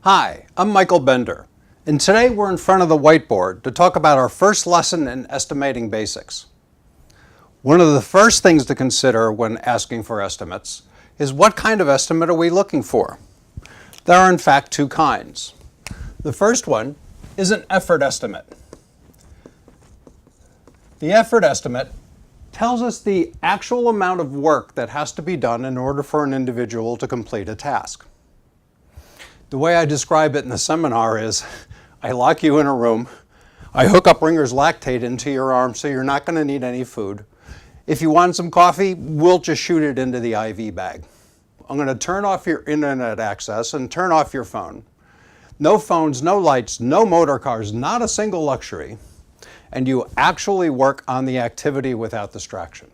Hi, I'm Michael Bender, and today we're in front of the whiteboard to talk about our first lesson in estimating basics. One of the first things to consider when asking for estimates is what kind of estimate are we looking for? There are in fact two kinds. The first one is an effort estimate. The effort estimate tells us the actual amount of work that has to be done in order for an individual to complete a task. The way I describe it in the seminar is, I lock you in a room, I hook up Ringer's lactate into your arm so you're not going to need any food. If you want some coffee, we'll just shoot it into the IV bag. I'm going to turn off your internet access and turn off your phone. No phones, no lights, no motor cars, not a single luxury. And you actually work on the activity without distraction.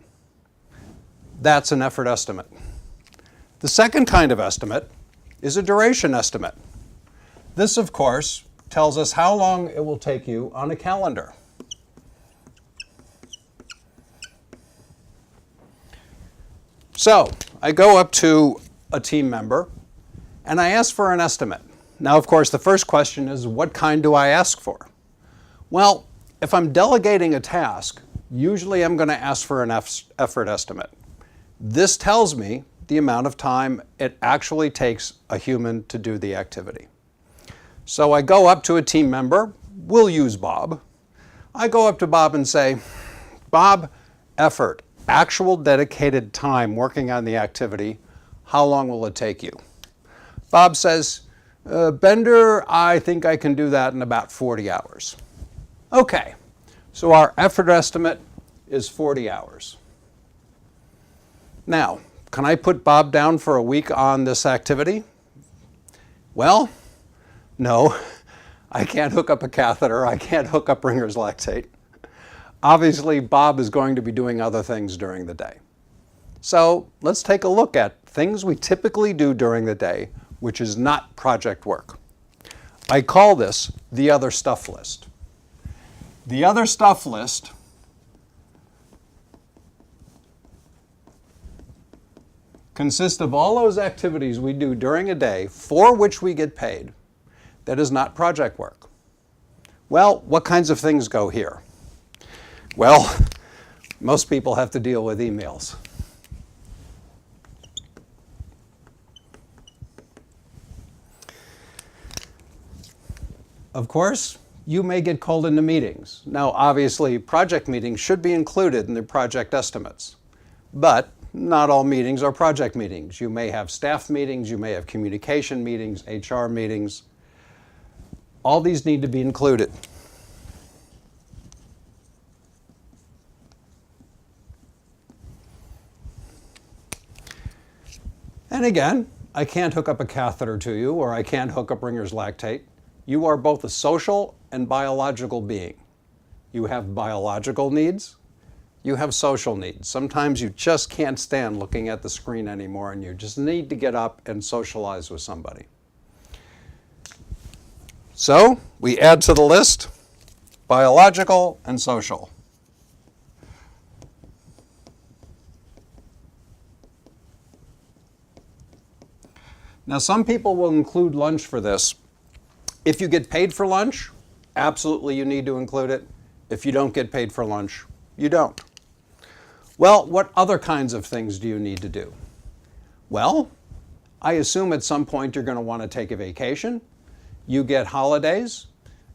That's an effort estimate. The second kind of estimate is a duration estimate. This, of course, tells us how long it will take you on a calendar. So, I go up to a team member and I ask for an estimate. Now, of course, the first question is, what kind do I ask for? Well, if I'm delegating a task, usually I'm going to ask for an effort estimate. This tells me the amount of time it actually takes a human to do the activity. So I go up to a team member, we'll use Bob. I go up to Bob and say, Bob, effort, actual dedicated time working on the activity, how long will it take you? Bob says, Bender, I think I can do that in about 40 hours. Okay, so our effort estimate is 40 hours. Now, can I put Bob down for a week on this activity? Well, no. I can't hook up a catheter. I can't hook up Ringer's lactate. Obviously, Bob is going to be doing other things during the day. So let's take a look at things we typically do during the day, which is not project work. I call this the other stuff list. The other stuff list consists of all those activities we do during a day for which we get paid that is not project work. Well, what kinds of things go here? Well, most people have to deal with emails. Of course, you may get called into meetings. Now, obviously, project meetings should be included in the project estimates, but not all meetings are project meetings. You may have staff meetings, you may have communication meetings, HR meetings. All these need to be included. And again, I can't hook up a catheter to you, or I can't hook up Ringer's lactate. You are both a social and biological being. You have biological needs, you have social needs. Sometimes you just can't stand looking at the screen anymore and you just need to get up and socialize with somebody. So we add to the list biological and social. Now, some people will include lunch for this. If you get paid for lunch, absolutely you need to include it. If you don't get paid for lunch, you don't. Well, what other kinds of things do you need to do? Well, I assume at some point you're going to want to take a vacation. You get holidays,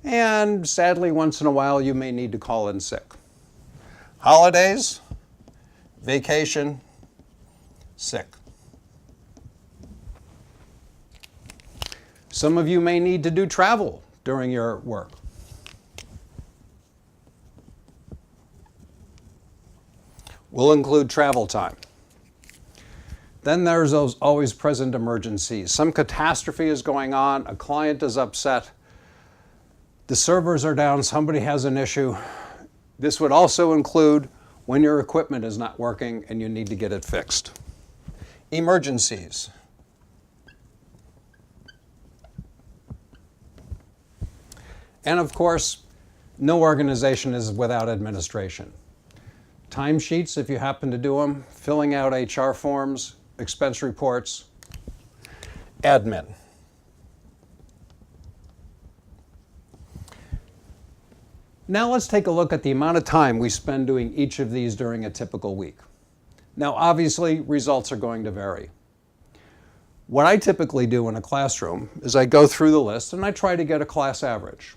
and sadly, once in a while, you may need to call in sick. Holidays, vacation, sick. Some of you may need to do travel during your work. We'll include travel time. Then there's those always present emergencies. Some catastrophe is going on, a client is upset, the servers are down, somebody has an issue. This would also include when your equipment is not working and you need to get it fixed. Emergencies. And of course, no organization is without administration. Timesheets, if you happen to do them, filling out HR forms, expense reports, admin. Now let's take a look at the amount of time we spend doing each of these during a typical week. Now obviously results are going to vary. What I typically do in a classroom is I go through the list and I try to get a class average.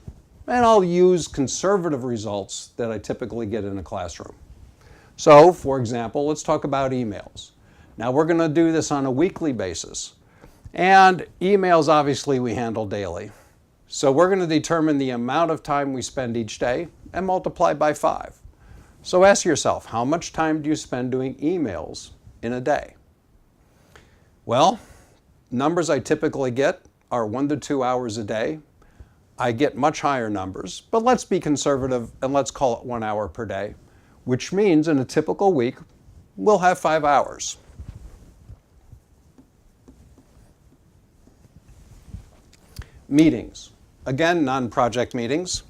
And I'll use conservative results that I typically get in a classroom. So, for example, let's talk about emails. Now we're going to do this on a weekly basis. And emails obviously we handle daily. So we're going to determine the amount of time we spend each day and multiply by 5. So ask yourself, how much time do you spend doing emails in a day? Well, numbers I typically get are 1 to 2 hours a day. I get much higher numbers, but let's be conservative and let's call it 1 hour per day, which means in a typical week, we'll have 5 hours. Meetings. Again, non-project meetings.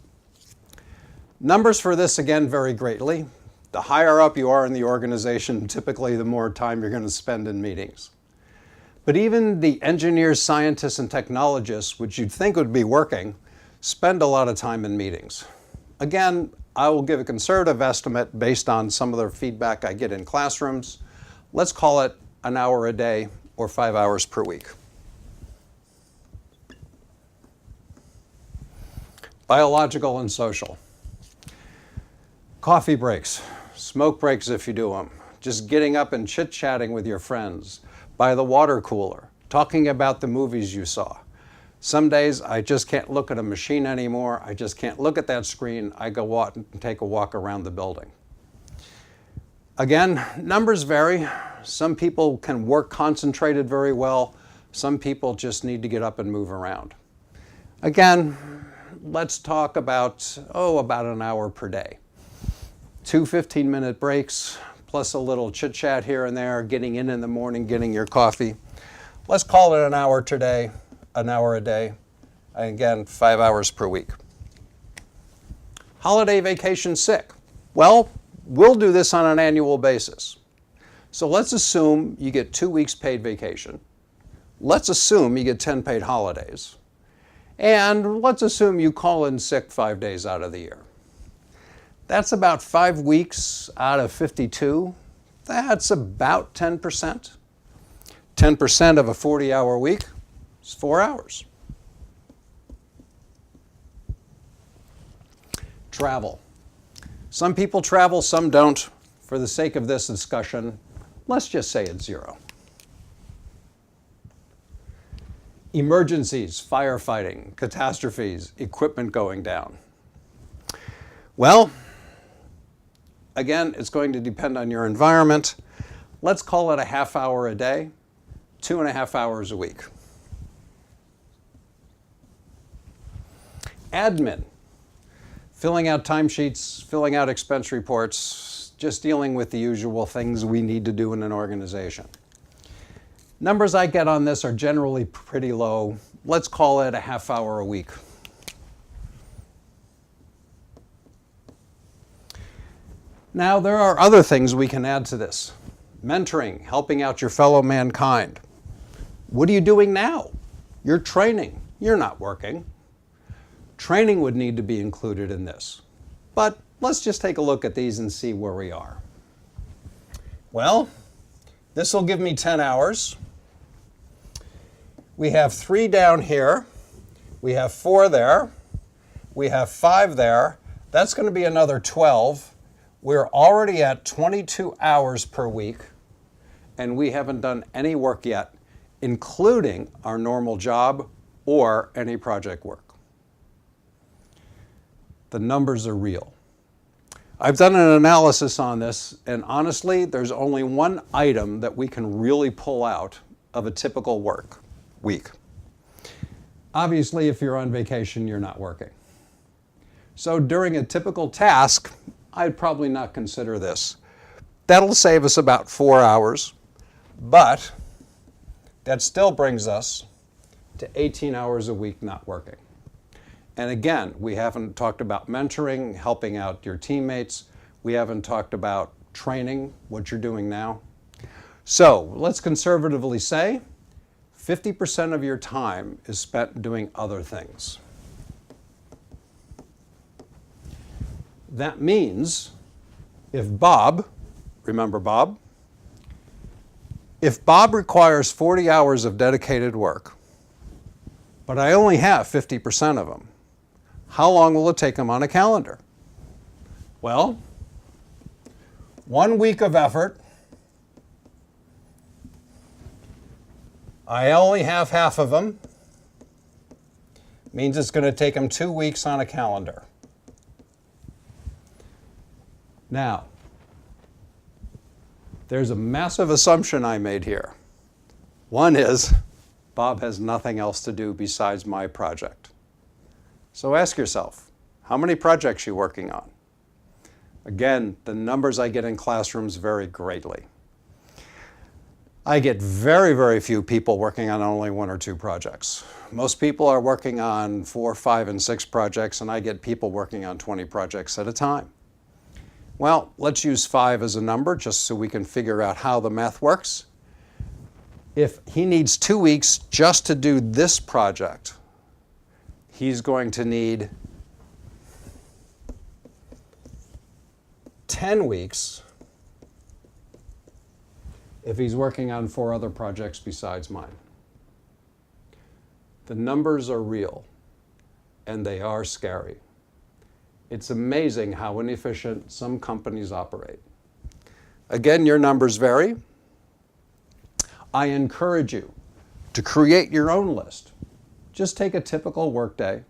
Numbers for this, again, vary greatly. The higher up you are in the organization, typically the more time you're going to spend in meetings. But even the engineers, scientists, and technologists, which you'd think would be working, spend a lot of time in meetings. Again, I will give a conservative estimate based on some of the feedback I get in classrooms. Let's call it an hour a day or 5 hours per week. Biological and social. Coffee breaks, smoke breaks if you do them, just getting up and chit-chatting with your friends, by the water cooler, talking about the movies you saw. Some days I just can't look at a machine anymore. I just can't look at that screen. I go out and take a walk around the building. Again, numbers vary. Some people can work concentrated very well. Some people just need to get up and move around. Again, let's talk about an hour per day. 2 15-minute breaks, plus a little chit-chat here and there, getting in the morning, getting your coffee. Let's call it an hour a day, and again, 5 hours per week. Holiday, vacation, sick. Well, we'll do this on an annual basis. So let's assume you get 2 weeks paid vacation. Let's assume you get 10 paid holidays. And let's assume you call in sick 5 days out of the year. That's about 5 weeks out of 52. That's about 10%. 10% of a 40-hour week is 4 hours. Travel. Some people travel, some don't. For the sake of this discussion, let's just say it's 0. Emergencies, firefighting, catastrophes, equipment going down. Well, again, it's going to depend on your environment. Let's call it a half hour a day, 2.5 hours a week. Admin, filling out timesheets, filling out expense reports, just dealing with the usual things we need to do in an organization. Numbers I get on this are generally pretty low. Let's call it a half hour a week. Now, there are other things we can add to this. Mentoring, helping out your fellow mankind. What are you doing now? You're training. You're not working. Training would need to be included in this. But let's just take a look at these and see where we are. Well, this will give me 10 hours. We have 3 down here. We have 4 there. We have 5 there. That's going to be another 12. We're already at 22 hours per week, and we haven't done any work yet, including our normal job or any project work. The numbers are real. I've done an analysis on this, and honestly, there's only one item that we can really pull out of a typical work week. Obviously, if you're on vacation, you're not working. So during a typical task, I'd probably not consider this. That'll save us about 4 hours, but that still brings us to 18 hours a week not working. And again, we haven't talked about mentoring, helping out your teammates. We haven't talked about training, what you're doing now. So let's conservatively say 50% of your time is spent doing other things. That means if Bob, remember Bob? If Bob requires 40 hours of dedicated work, but I only have 50% of them, how long will it take him on a calendar? Well, 1 week of effort, I only have half of them, means it's going to take him 2 weeks on a calendar. Now, there's a massive assumption I made here. One is, Bob has nothing else to do besides my project. So ask yourself, how many projects are you working on? Again, the numbers I get in classrooms vary greatly. I get very, very few people working on only 1 or 2 projects. Most people are working on 4, 5, and 6 projects, and I get people working on 20 projects at a time. Well, let's use 5 as a number just so we can figure out how the math works. If he needs 2 weeks just to do this project, he's going to need 10 weeks if he's working on 4 other projects besides mine. The numbers are real, and they are scary. It's amazing how inefficient some companies operate. Again, your numbers vary. I encourage you to create your own list. Just take a typical workday,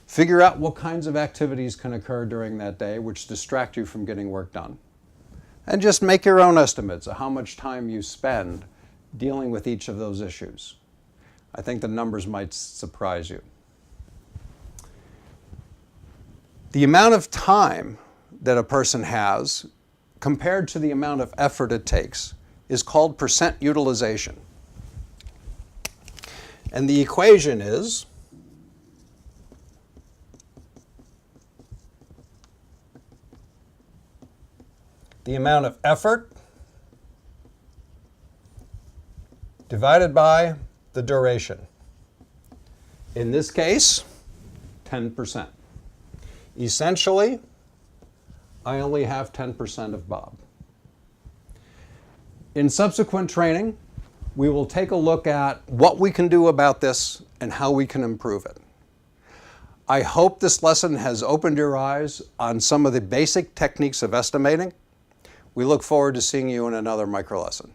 figure out what kinds of activities can occur during that day which distract you from getting work done, and just make your own estimates of how much time you spend dealing with each of those issues. I think the numbers might surprise you. The amount of time that a person has compared to the amount of effort it takes is called percent utilization. And the equation is the amount of effort divided by the duration. In this case, 10%. Essentially, I only have 10% of Bob. In subsequent training, we will take a look at what we can do about this and how we can improve it. I hope this lesson has opened your eyes on some of the basic techniques of estimating. We look forward to seeing you in another micro lesson.